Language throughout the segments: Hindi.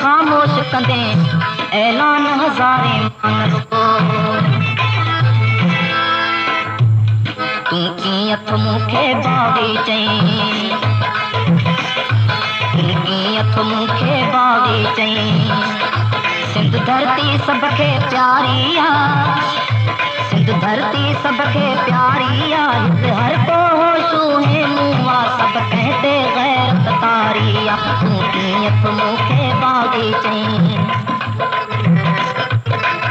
खामोश कंदे ऐलान हज़ारे मानव को तू कीअं थो मूंखे बाग़ी चईं तू कीअं थो मूंखे बाग़ी चईं सिंध धरती सभ खे प्यारी आहे सिंध धरती सभ खे प्यारी आहे हर को होशूं मुआ सभ कहते गैरत तारी आहे तू कीअं थो मूंखे बाग़ी चईं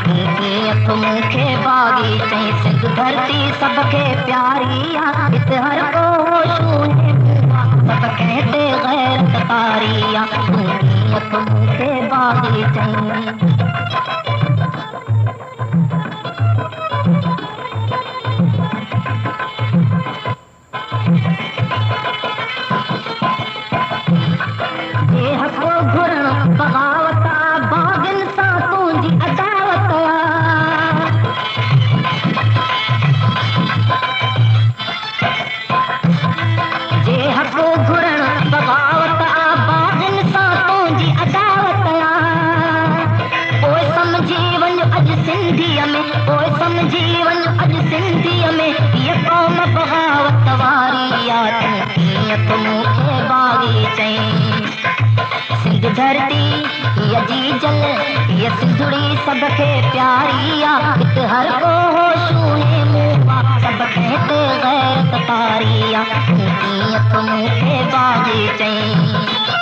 तू कीअं थो मूंखे बाग़ी चईं सिंध धरती सभ खे प्यारी आहे हर को होशूं मुआ सभ कहते गैरत तारी आहे तू कीअं थो मूंखे बाग़ी चईं धरती ये जी जल ये सिंधुड़ी सब खे प्यारी आ इत हर को होशूं मुआ सब कहते गैरत तारी आ कीअं थो मूंखे बाग़ी चईं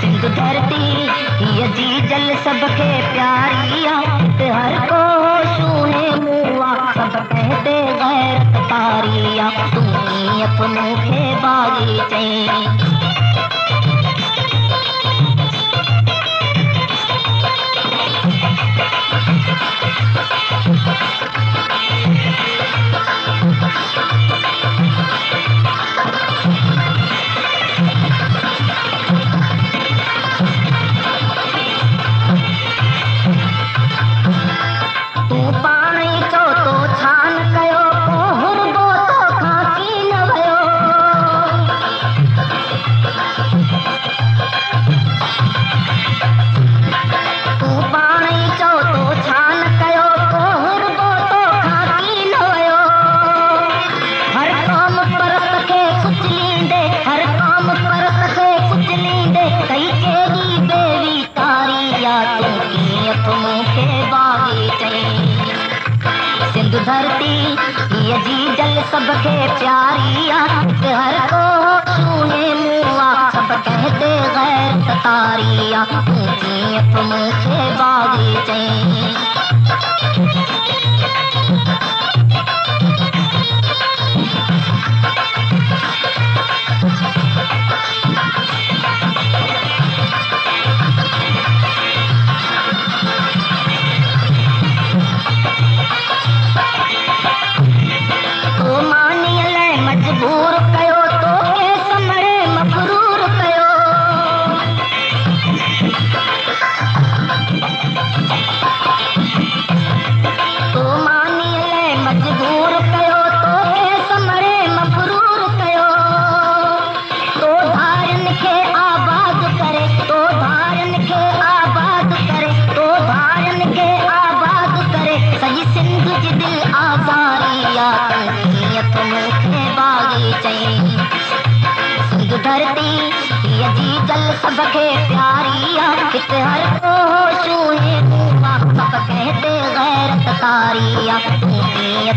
सिंध धरती ये जी जल सब खे प्यारी आ हर को होशूं मुआ सब कहते गैरत तारी आ तू कीअं थो मूंखे बाग़ी चईं धरती ये जी जल सब खे प्यारी आ हर को होशूं मुआ सब कहते गैरत तारी आ कीअं थो मूंखे बाग़ी चईं धरती ये जी जल सबके प्यारी आ इत हर को छूए सब कहते गैरत तारिया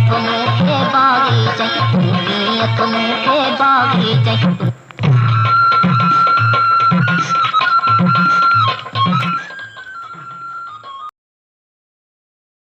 तुम के बागी चई तुम के बागी चई